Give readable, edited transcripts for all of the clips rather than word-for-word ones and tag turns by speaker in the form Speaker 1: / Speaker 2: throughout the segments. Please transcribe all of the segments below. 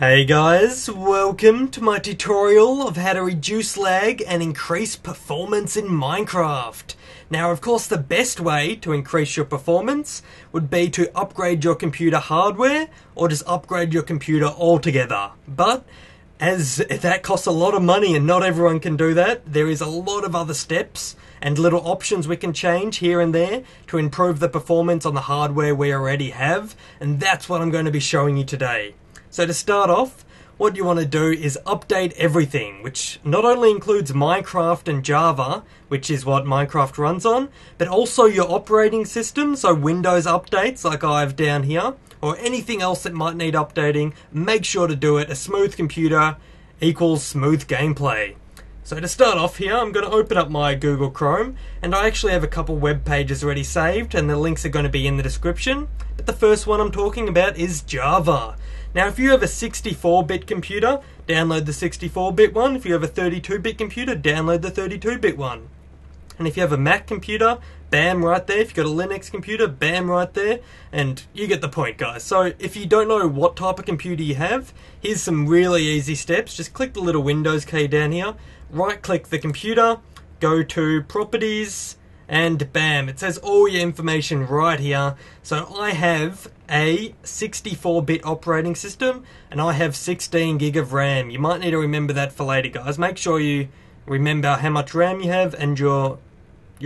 Speaker 1: Hey guys, welcome to my tutorial of how to reduce lag and increase performance in Minecraft. Now of course the best way to increase your performance would be to upgrade your computer hardware or just upgrade your computer altogether. But as that costs a lot of money and not everyone can do that, there is a lot of other steps and little options we can change here and there to improve the performance on the hardware we already have, and that's what I'm going to be showing you today. So to start off, what you want to do is update everything, which not only includes Minecraft and Java, which is what Minecraft runs on, but also your operating system, so Windows updates like I have down here, or anything else that might need updating. Make sure to do it. A smooth computer equals smooth gameplay. So to start off here, I'm going to open up my Google Chrome, and I actually have a couple web pages already saved, and the links are going to be in the description. But the first one I'm talking about is Java. Now if you have a 64-bit computer, download the 64-bit one. If you have a 32-bit computer, download the 32-bit one. And if you have a Mac computer, bam, right there. If you've got a Linux computer, bam, right there. And you get the point, guys. So if you don't know what type of computer you have, here's some really easy steps. Just click the little Windows key down here, right-click the computer, go to Properties, and bam, it says all your information right here. So I have a 64-bit operating system and I have 16 gig of RAM. You might need to remember that for later, guys. Make sure you remember how much RAM you have and your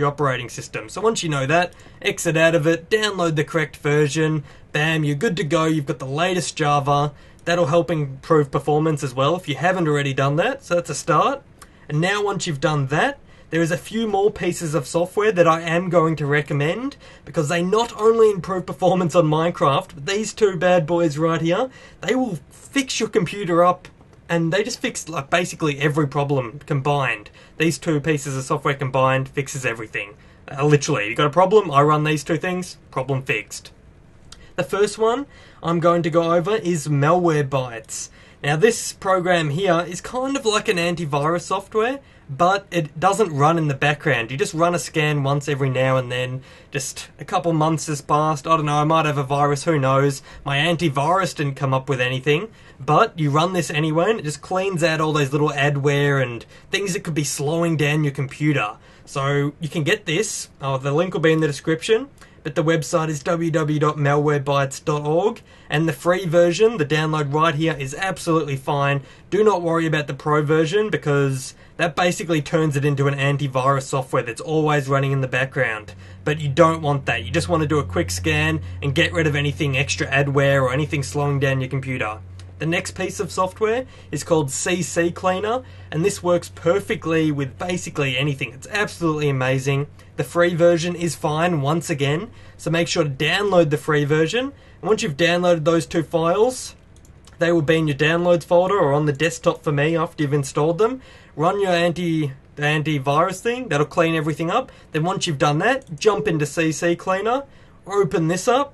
Speaker 1: operating system. So once you know that, exit out of it, download the correct version, bam, you're good to go. You've got the latest Java. That'll help improve performance as well if you haven't already done that. So that's a start. And now once you've done that, there is a few more pieces of software that I am going to recommend because they not only improve performance on Minecraft, but these two bad boys right here, they will fix your computer up, and they just fix like basically every problem combined. These two pieces of software combined fixes everything. Literally, you got a problem, I run these two things, problem fixed. The first one I'm going to go over is Malwarebytes. Now this program here is kind of like an antivirus software, but it doesn't run in the background. You just run a scan once every now and then. Just a couple months has passed, I don't know, I might have a virus, who knows. My antivirus didn't come up with anything, but you run this anyway and it just cleans out all those little adware and things that could be slowing down your computer. So you can get this, the link will be in the description, but the website is www.malwarebytes.org, and the free version, the download right here, is absolutely fine. Do not worry about the pro version because that basically turns it into an antivirus software that's always running in the background. But you don't want that. You just want to do a quick scan and get rid of anything extra adware or anything slowing down your computer. The next piece of software is called CC Cleaner, and this works perfectly with basically anything. It's absolutely amazing. The free version is fine once again, so make sure to download the free version. And once you've downloaded those two files, they will be in your downloads folder or on the desktop for me after you've installed them. Run your antivirus thing, that'll clean everything up. Then once you've done that, jump into CC Cleaner, open this up.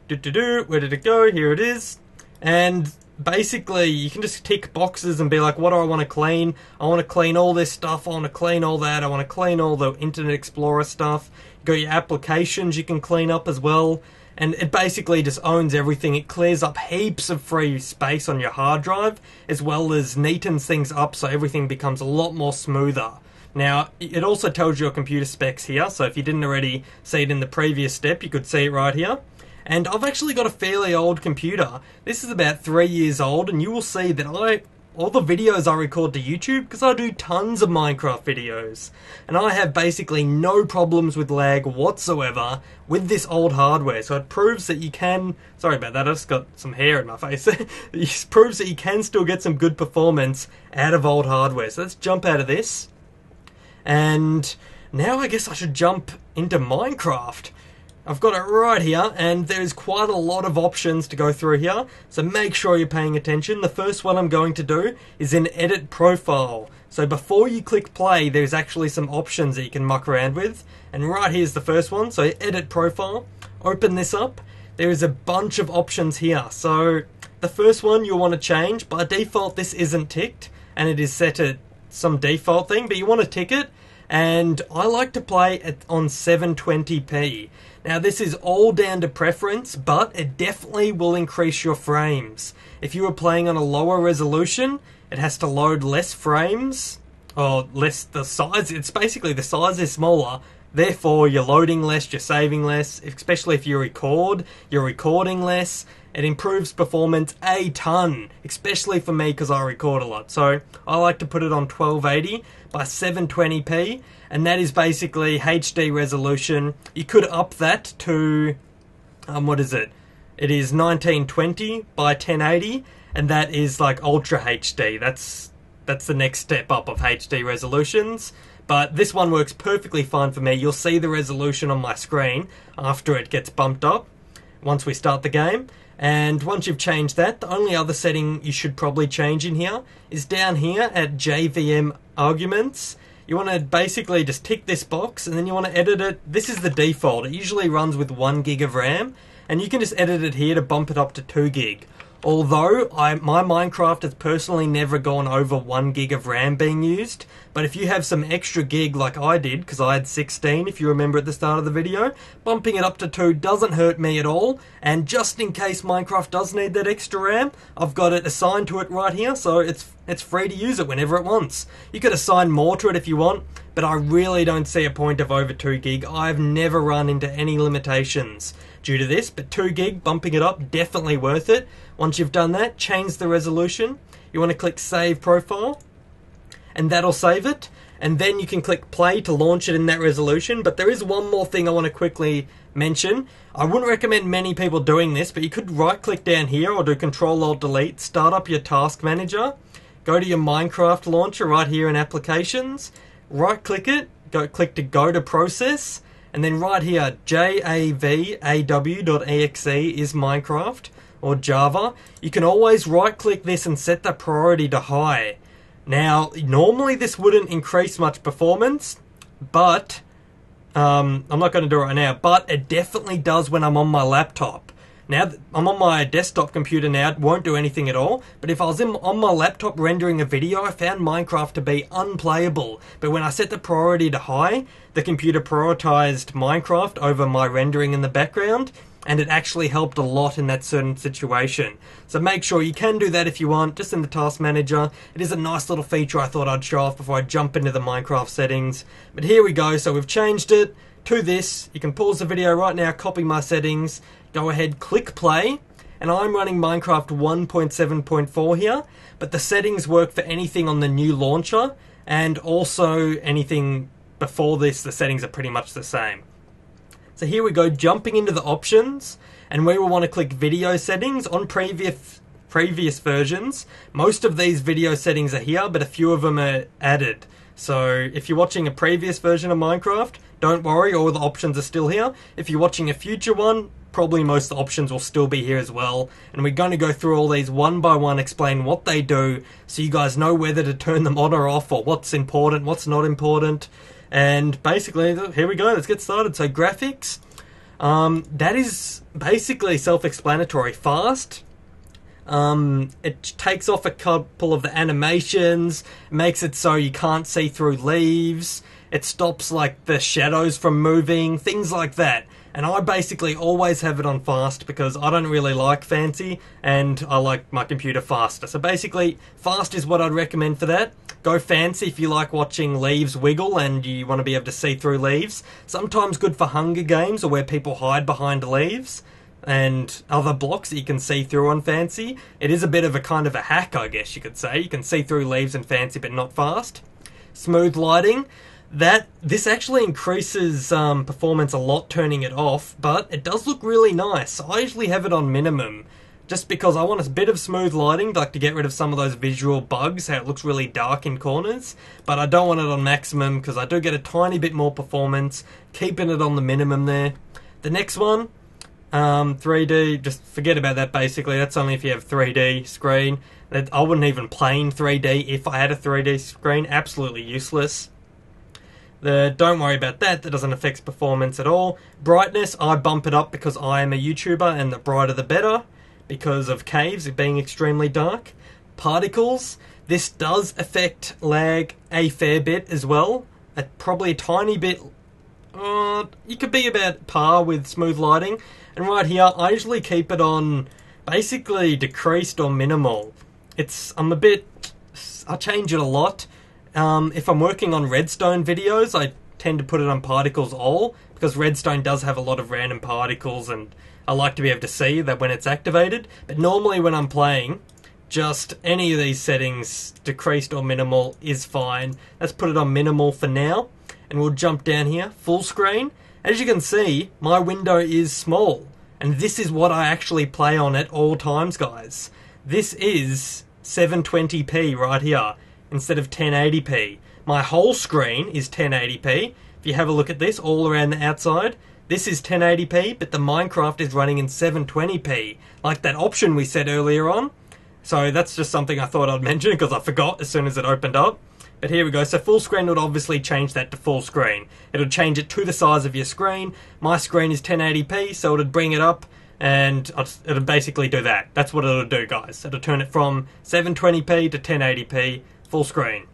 Speaker 1: Where did it go? Here it is. And basically, you can just tick boxes and be like, what do I want to clean? I want to clean all this stuff, I want to clean all that, I want to clean all the Internet Explorer stuff. You've got your applications you can clean up as well. And it basically just owns everything. It clears up heaps of free space on your hard drive, as well as neatens things up so everything becomes a lot more smoother. Now, it also tells your computer specs here, so if you didn't already see it in the previous step, you could see it right here. And I've actually got a fairly old computer. This is about 3 years old, and you will see that all the videos I record to YouTube, because I do tons of Minecraft videos, and I have basically no problems with lag whatsoever with this old hardware. So it proves that you can, sorry about that, I just got some hair in my face. It proves that you can still get some good performance out of old hardware. So let's jump out of this. And now I guess I should jump into Minecraft. I've got it right here, and there's quite a lot of options to go through here, so make sure you're paying attention. The first one I'm going to do is in Edit Profile. So before you click play, there's actually some options that you can muck around with, and right here's the first one. So Edit Profile, open this up. There is a bunch of options here. So the first one you'll want to change. By default, this isn't ticked, and it is set at some default thing, but you want to tick it. and I like to play on 720p. Now this is all down to preference, but it definitely will increase your frames. If you were playing on a lower resolution, it has to load less frames, or less the size. It's basically the size is smaller, therefore you're loading less, you're saving less, especially if you record, you're recording less. It improves performance a ton, especially for me because I record a lot. So I like to put it on 1280 by 720p, and that is basically HD resolution. You could up that to, what is it? It is 1920 by 1080, and that is like Ultra HD. That's the next step up of HD resolutions. But this one works perfectly fine for me. You'll see the resolution on my screen after it gets bumped up once we start the game. And once you've changed that, the only other setting you should probably change in here is down here at JVM arguments. You want to basically just tick this box, and then you want to edit it. This is the default. It usually runs with 1 gig of RAM, and you can just edit it here to bump it up to 2 gig. Although my Minecraft has personally never gone over 1 gig of RAM being used, but if you have some extra gig like I did, because I had 16 if you remember at the start of the video, bumping it up to 2 doesn't hurt me at all, and just in case Minecraft does need that extra RAM, I've got it assigned to it right here, so it's free to use it whenever it wants. You could assign more to it if you want, but I really don't see a point of over 2 gig. I've never run into any limitations due to this, but 2 gig, bumping it up, definitely worth it. Once you've done that, change the resolution. You want to click Save Profile, and that'll save it. And then you can click Play to launch it in that resolution. But there is one more thing I want to quickly mention. I wouldn't recommend many people doing this, but you could right-click down here or do Control-Alt-Delete, start up your Task Manager, go to your Minecraft launcher right here in Applications, right-click it, click to Go to Process, and then right here, javaw.exe is Minecraft, or Java. You can always right-click this and set the priority to high. Now, normally this wouldn't increase much performance, but I'm not going to do it right now, but it definitely does when I'm on my laptop. Now, I'm on my desktop computer now, it won't do anything at all, but if I was on my laptop rendering a video, I found Minecraft to be unplayable. But when I set the priority to high, the computer prioritized Minecraft over my rendering in the background, and it actually helped a lot in that certain situation. So make sure you can do that if you want, just in the Task Manager. It is a nice little feature I thought I'd show off before I jump into the Minecraft settings. But here we go, so we've changed it to this. You can pause the video right now, copy my settings, go ahead, click play, and I'm running Minecraft 1.7.4 here, but the settings work for anything on the new launcher, and also anything before this, the settings are pretty much the same. So here we go, jumping into the options, and we will want to click video settings. On previous versions, most of these video settings are here, but a few of them are added. So if you're watching a previous version of Minecraft, don't worry, all the options are still here. If you're watching a future one, probably most of the options will still be here as well. And we're going to go through all these one by one, explain what they do, so you guys know whether to turn them on or off, or what's important, what's not important. And basically, here we go, let's get started. So graphics, that is basically self-explanatory. Fast, it takes off a couple of the animations, makes it so you can't see through leaves, it stops like the shadows from moving, things like that. And I basically always have it on fast because I don't really like fancy and I like my computer faster. So basically, fast is what I'd recommend for that. Go fancy if you like watching leaves wiggle and you want to be able to see through leaves. Sometimes good for Hunger Games or where people hide behind leaves and other blocks that you can see through on fancy. It is a bit of a kind of a hack, I guess you could say. You can see through leaves and fancy but not fast. Smooth lighting. This actually increases performance a lot turning it off, but it does look really nice. I usually have it on minimum, just because I want a bit of smooth lighting, like to get rid of some of those visual bugs, how it looks really dark in corners, but I don't want it on maximum because I do get a tiny bit more performance, keeping it on the minimum there. The next one, 3D, just forget about that basically, that's only if you have 3D screen. I wouldn't even play in 3D if I had a 3D screen, absolutely useless. Don't worry about that, that doesn't affect performance at all. Brightness, I bump it up because I am a YouTuber and the brighter the better, because of caves being extremely dark. Particles, this does affect lag a fair bit as well. probably a tiny bit. You could be about par with smooth lighting. And right here, I usually keep it on basically decreased or minimal. I change it a lot. If I'm working on redstone videos, I tend to put it on particles all, because redstone does have a lot of random particles, and I like to be able to see that when it's activated. But normally when I'm playing, just any of these settings, decreased or minimal, is fine. Let's put it on minimal for now, and we'll jump down here, full screen. As you can see, my window is small, and this is what I actually play on at all times, guys. This is 720p right here, instead of 1080p. My whole screen is 1080p. If you have a look at this, all around the outside, this is 1080p, but the Minecraft is running in 720p, like that option we said earlier on. So that's just something I thought I'd mention, because I forgot as soon as it opened up. But here we go. So full screen would obviously change that to full screen. It'll change it to the size of your screen. My screen is 1080p, so it'll bring it up, and it'll basically do that. That's what it'll do, guys. It'll turn it from 720p to 1080p, full screen.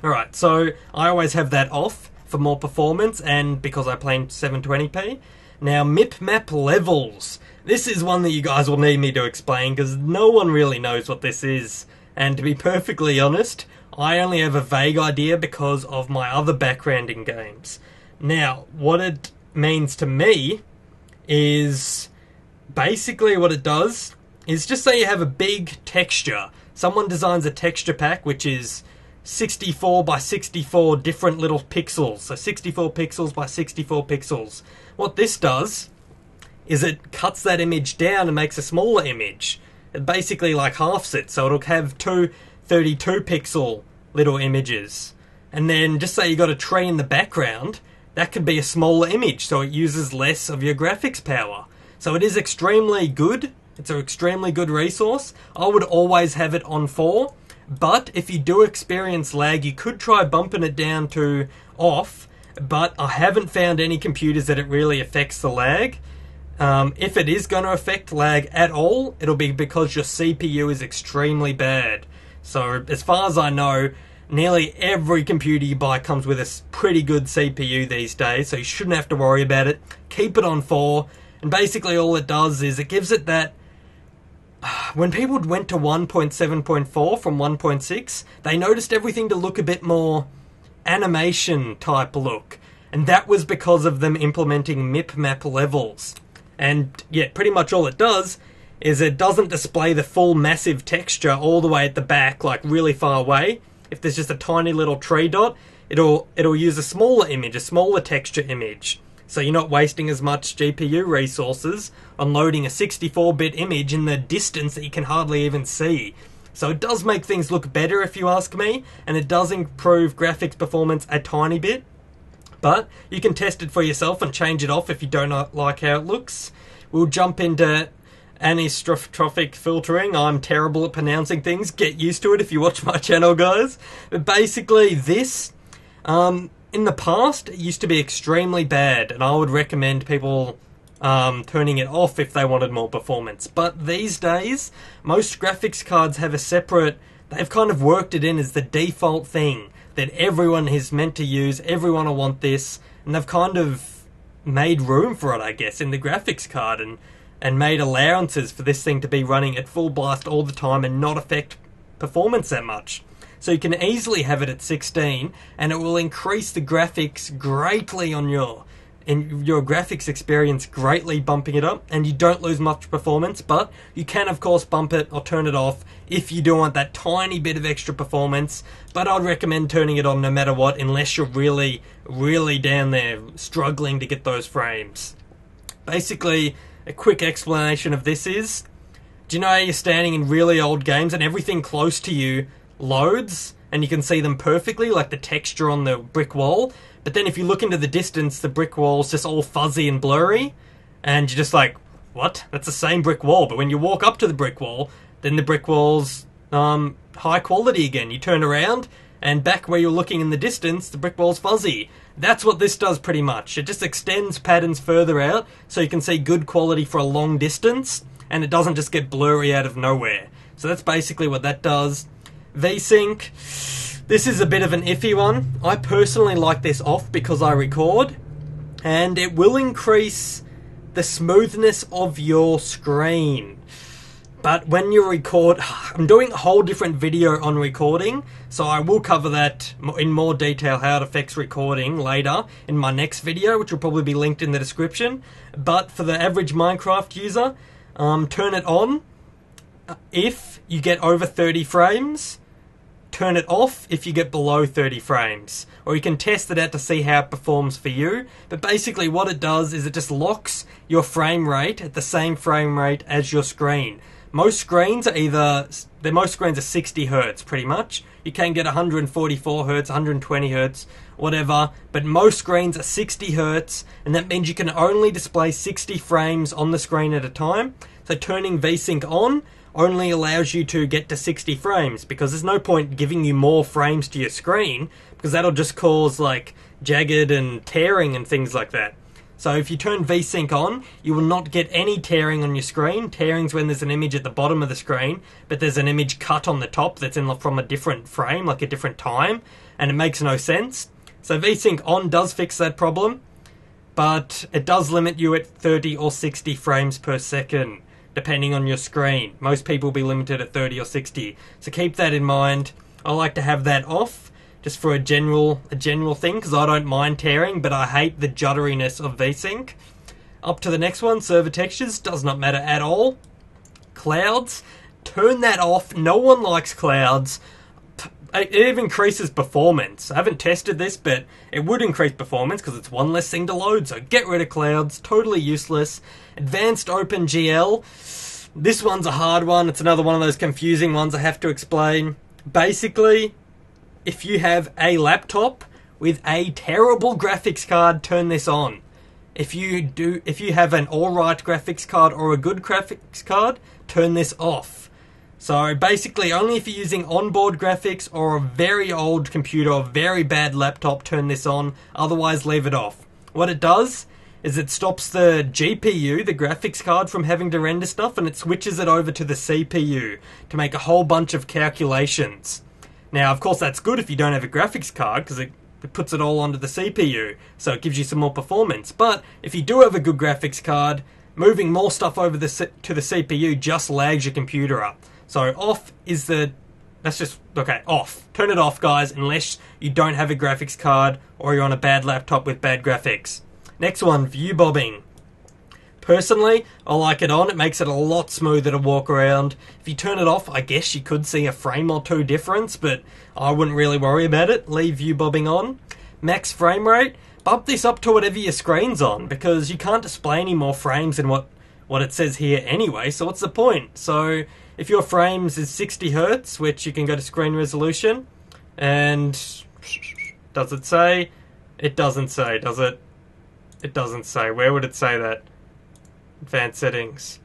Speaker 1: Alright, so I always have that off for more performance, and because I play in 720p. Now, map levels. This is one that you guys will need me to explain, because no one really knows what this is. And to be perfectly honest, I only have a vague idea because of my other background in games. Now, what it means to me is basically what it does is, just say you have a big texture. Someone designs a texture pack which is 64 by 64 different little pixels. So 64 pixels by 64 pixels. What this does is it cuts that image down and makes a smaller image. It basically like halves it, so it'll have two 32 pixel little images. And then just say you got a tree in the background, that could be a smaller image, so it uses less of your graphics power. So it is extremely good. It's an extremely good resource. I would always have it on 4, but if you do experience lag, you could try bumping it down to off, but I haven't found any computers that it really affects the lag. If it is going to affect lag at all, it'll be because your CPU is extremely bad. So as far as I know, nearly every computer you buy comes with a pretty good CPU these days, so you shouldn't have to worry about it. Keep it on 4, and basically all it does is it gives it that... When people went to 1.7.4 from 1.6, they noticed everything to look a bit more animation type look. And that was because of them implementing map levels. And yeah, pretty much all it does is it doesn't display the full massive texture all the way at the back, like really far away. If there's just a tiny little tree dot, it'll use a smaller image, a smaller texture image. So you're not wasting as much GPU resources on loading a 64-bit image in the distance that you can hardly even see. So it does make things look better if you ask me, and it does improve graphics performance a tiny bit. But you can test it for yourself and change it off if you don't like how it looks. We'll jump into anisotropic filtering. I'm terrible at pronouncing things. Get used to it if you watch my channel, guys. But basically this, in the past, it used to be extremely bad, and I would recommend people turning it off if they wanted more performance. But these days, most graphics cards have a separate... They've kind of worked it in as the default thing that everyone is meant to use, everyone will want this, and they've kind of made room for it, I guess, in the graphics card, and made allowances for this thing to be running at full blast all the time and not affect performance that much. So you can easily have it at 16, and it will increase the graphics greatly on your graphics experience, greatly bumping it up, and you don't lose much performance. But you can of course bump it or turn it off if you do want that tiny bit of extra performance. But I'd recommend turning it on no matter what, unless you're really down there struggling to get those frames. Basically, a quick explanation of this is, do you know how you're standing in really old games and everything close to you loads and you can see them perfectly, like the texture on the brick wall? But then if you look into the distance, the brick wall's just all fuzzy and blurry, and you're just like, what? That's the same brick wall. But when you walk up to the brick wall, then the brick wall's high quality again. You turn around, and back where you're looking in the distance, the brick wall's fuzzy. That's what this does pretty much. It just extends patterns further out, so you can see good quality for a long distance, and it doesn't just get blurry out of nowhere. So that's basically what that does. VSync. This is a bit of an iffy one. I personally like this off because I record, and it will increase the smoothness of your screen. But when you record, I'm doing a whole different video on recording, so I will cover that in more detail, how it affects recording later in my next video, which will probably be linked in the description. But for the average Minecraft user, turn it on if you get over 30 frames. Turn it off if you get below 30 frames. Or you can test it out to see how it performs for you. But basically what it does is it just locks your frame rate at the same frame rate as your screen. Most screens are 60 Hertz pretty much. You can get 144 Hertz, 120 Hertz, whatever. But most screens are 60 Hertz, and that means you can only display 60 frames on the screen at a time. So turning VSync on only allows you to get to 60 frames, because there's no point giving you more frames to your screen, because that'll just cause like jagged and tearing and things like that. So if you turn VSync on, you will not get any tearing on your screen. Tearing's when there's an image at the bottom of the screen, but there's an image cut on the top that's from a different frame, like a different time, and it makes no sense. So VSync on does fix that problem, but it does limit you at 30 or 60 frames per second, depending on your screen. Most people will be limited at 30 or 60, so keep that in mind. I like to have that off, just for a general thing, because I don't mind tearing, but I hate the judderiness of VSync. Up to the next one, server textures, does not matter at all. Clouds, turn that off. No one likes clouds. It even increases performance. I haven't tested this, but it would increase performance because it's one less thing to load, so get rid of clouds. Totally useless. Advanced OpenGL. This one's a hard one. It's another one of those confusing ones I have to explain. Basically, if you have a laptop with a terrible graphics card, turn this on. If you have an alright graphics card or a good graphics card, turn this off. So basically, only if you're using onboard graphics or a very old computer or very bad laptop, turn this on. Otherwise, leave it off. What it does is it stops the GPU, the graphics card, from having to render stuff, and it switches it over to the CPU to make a whole bunch of calculations. Now, of course, that's good if you don't have a graphics card, because it puts it all onto the CPU, so it gives you some more performance. But if you do have a good graphics card, moving more stuff over to the CPU just lags your computer up. So off is off. Turn it off, guys, unless you don't have a graphics card or you're on a bad laptop with bad graphics. Next one, view bobbing. Personally, I like it on. It makes it a lot smoother to walk around. If you turn it off, I guess you could see a frame or two difference, but I wouldn't really worry about it. Leave view bobbing on. Max frame rate. Bump this up to whatever your screen's on, because you can't display any more frames than what it says here anyway, so what's the point? So if your frames is 60 Hertz, which you can go to screen resolution, and does it say? It doesn't say, does it? It doesn't say. Where would it say that? Advanced settings.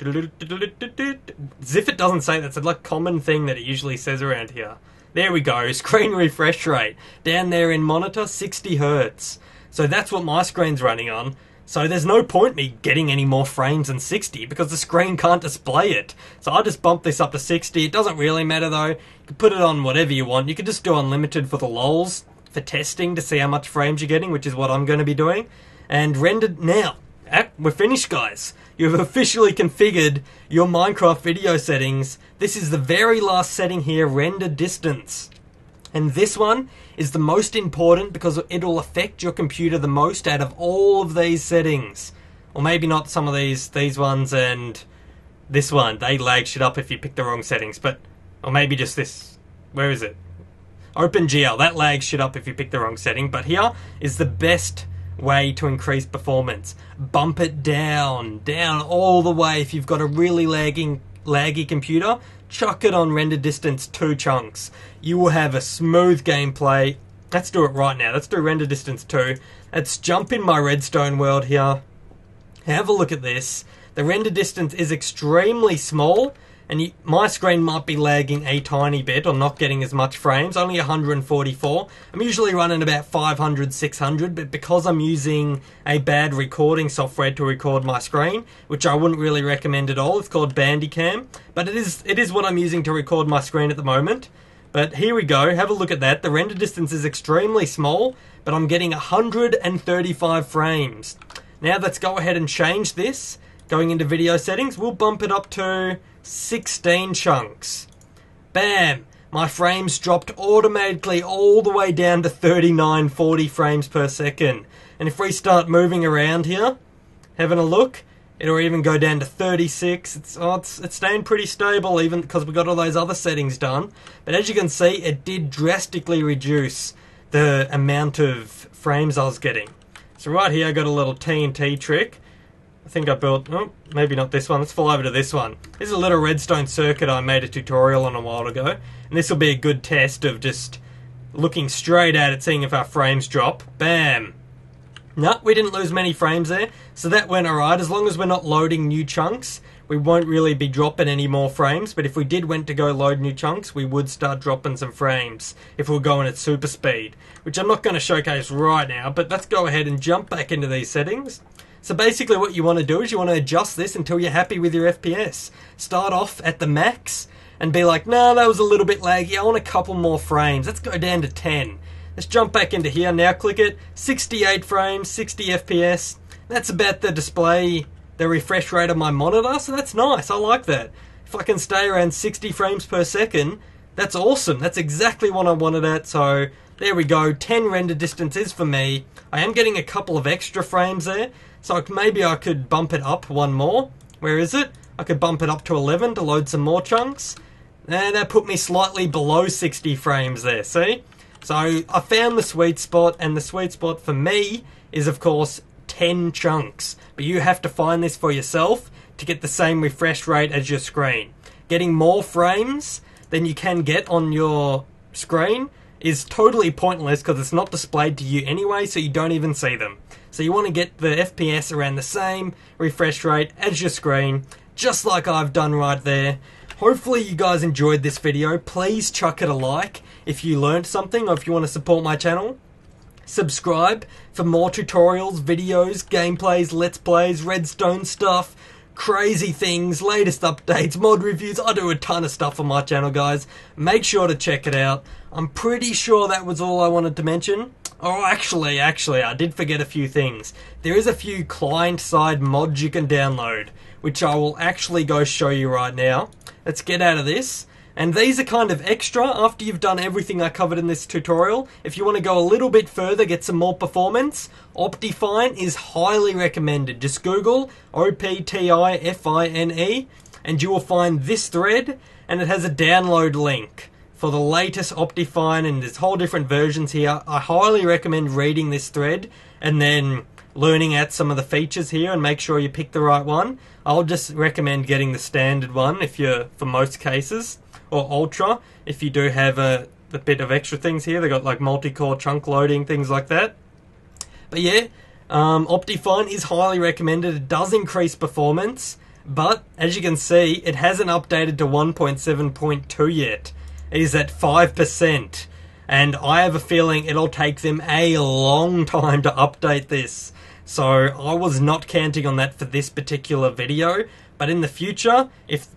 Speaker 1: As if it doesn't say that. It's a common thing that it usually says around here. There we go. Screen refresh rate. Down there in monitor, 60 Hertz. So that's what my screen's running on. So there's no point me getting any more frames than 60 because the screen can't display it. So I just bumped this up to 60. It doesn't really matter though. You can put it on whatever you want. You could just do unlimited for the lols, for testing to see how much frames you're getting, which is what I'm going to be doing. And rendered now. We're finished, guys. You've officially configured your Minecraft video settings. This is the very last setting here, render distance. And this one is the most important because it'll affect your computer the most out of all of these settings. Or maybe not some of these ones and this one. They lag shit up if you pick the wrong settings. Or maybe just this. Where is it? OpenGL. That lags shit up if you pick the wrong setting. But here is the best way to increase performance. Bump it down all the way. If you've got a really laggy computer, chuck it on render distance 2 chunks. You will have a smooth gameplay. Let's do it right now. Let's do render distance 2. Let's jump in my redstone world here. Have a look at this. The render distance is extremely small, and my screen might be lagging a tiny bit or not getting as much frames, only 144. I'm usually running about 500, 600, but because I'm using a bad recording software to record my screen, which I wouldn't really recommend at all, it's called Bandicam, but it is what I'm using to record my screen at the moment. But here we go, have a look at that. The render distance is extremely small, but I'm getting 135 frames. Now let's go ahead and change this. Going into video settings, we'll bump it up to 16 chunks. Bam! My frames dropped automatically all the way down to 39, 40 frames per second. And if we start moving around here, having a look, it'll even go down to 36. It's staying pretty stable even because we got all those other settings done. But as you can see, it did drastically reduce the amount of frames I was getting. So right here I got a little TNT trick. I think I built, oh, maybe not this one. Let's fly over to this one. This is a little redstone circuit I made a tutorial on a while ago. And this will be a good test of just looking straight at it, seeing if our frames drop. Bam! No, we didn't lose many frames there. So that went alright. As long as we're not loading new chunks, we won't really be dropping any more frames. But if we did went to go load new chunks, we would start dropping some frames if we're going at super speed. Which I'm not going to showcase right now, but let's go ahead and jump back into these settings. So basically what you want to do is you want to adjust this until you're happy with your FPS. Start off at the max and be like, nah, that was a little bit laggy, I want a couple more frames. Let's go down to 10. Let's jump back into here, now click it, 68 frames, 60 FPS. That's about the display, the refresh rate of my monitor, so that's nice, I like that. If I can stay around 60 frames per second, that's awesome. That's exactly what I wanted at, so there we go, 10 render distances for me. I am getting a couple of extra frames there, so maybe I could bump it up one more. Where is it? I could bump it up to 11 to load some more chunks. And that put me slightly below 60 frames there, see? So I found the sweet spot, and the sweet spot for me is, of course, 10 chunks. But you have to find this for yourself to get the same refresh rate as your screen. Getting more frames than you can get on your screen is totally pointless because it's not displayed to you anyway, so you don't even see them. So you want to get the FPS around the same refresh rate as your screen, just like I've done right there. Hopefully you guys enjoyed this video. Please chuck it a like if you learned something or if you want to support my channel. Subscribe for more tutorials, videos, gameplays, let's plays, redstone stuff, crazy things, latest updates, mod reviews. I do a ton of stuff on my channel, guys. Make sure to check it out. I'm pretty sure that was all I wanted to mention. Oh, actually, I did forget a few things. There is a few client-side mods you can download, which I will actually go show you right now. Let's get out of this. And these are kind of extra after you've done everything I covered in this tutorial. If you want to go a little bit further, get some more performance, Optifine is highly recommended. Just Google Optifine and you will find this thread, and it has a download link for the latest Optifine, and there's whole different versions here. I highly recommend reading this thread and then learning out some of the features here and make sure you pick the right one. I'll just recommend getting the standard one if you're, for most cases, or Ultra if you do have a bit of extra things here. They got like multi-core chunk loading, things like that. But yeah, Optifine is highly recommended. It does increase performance, but as you can see, it hasn't updated to 1.7.2 yet. It is at 5%, and I have a feeling it'll take them a long time to update this. So I was not counting on that for this particular video, but in the future, if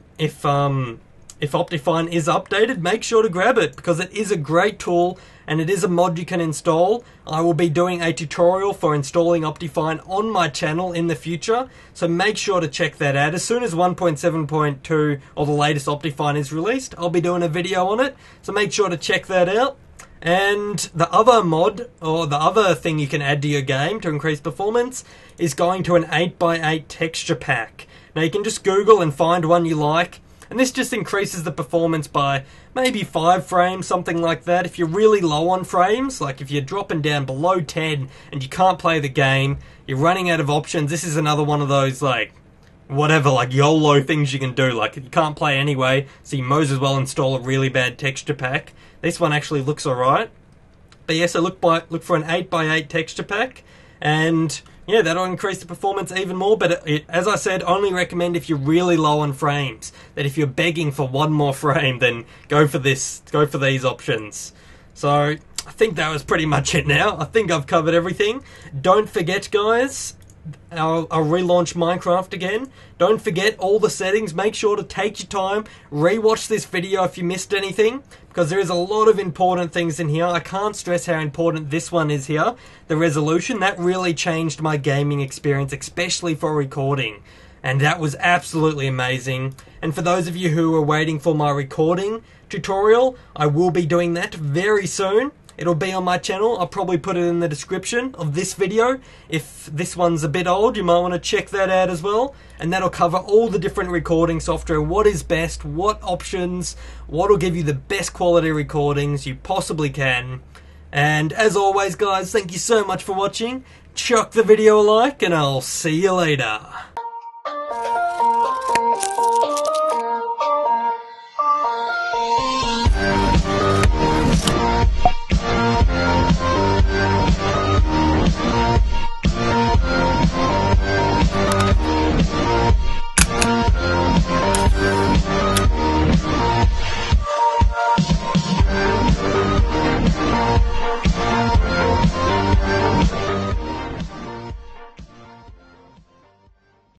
Speaker 1: Optifine is updated, make sure to grab it because it is a great tool and it is a mod you can install. I will be doing a tutorial for installing Optifine on my channel in the future, so make sure to check that out. As soon as 1.7.2 or the latest Optifine is released, I'll be doing a video on it, so make sure to check that out. And the other mod, or the other thing you can add to your game to increase performance, is going to an 8x8 texture pack. Now you can just Google and find one you like, and this just increases the performance by maybe 5 frames, something like that. If you're really low on frames, like if you're dropping down below 10 and you can't play the game, you're running out of options, this is another one of those like whatever, like YOLO things you can do. Like you can't play anyway, so you might as well install a really bad texture pack. This one actually looks alright. But yeah, so look for an 8x8 texture pack, and yeah, that'll increase the performance even more. But as I said, only recommend if you're really low on frames. That if you're begging for one more frame, then go for this. Go for these options. So I think that was pretty much it now. I think I've covered everything. Don't forget, guys, I'll relaunch Minecraft again. Don't forget all the settings. Make sure to take your time. Rewatch this video if you missed anything, because there is a lot of important things in here. I can't stress how important this one is here. The resolution, that really changed my gaming experience, especially for recording. And that was absolutely amazing. And for those of you who are waiting for my recording tutorial, I will be doing that very soon. It'll be on my channel. I'll probably put it in the description of this video. If this one's a bit old, you might want to check that out as well. And that'll cover all the different recording software, what is best, what options, what will give you the best quality recordings you possibly can. And as always, guys, thank you so much for watching. Chuck the video a like, and I'll see you later.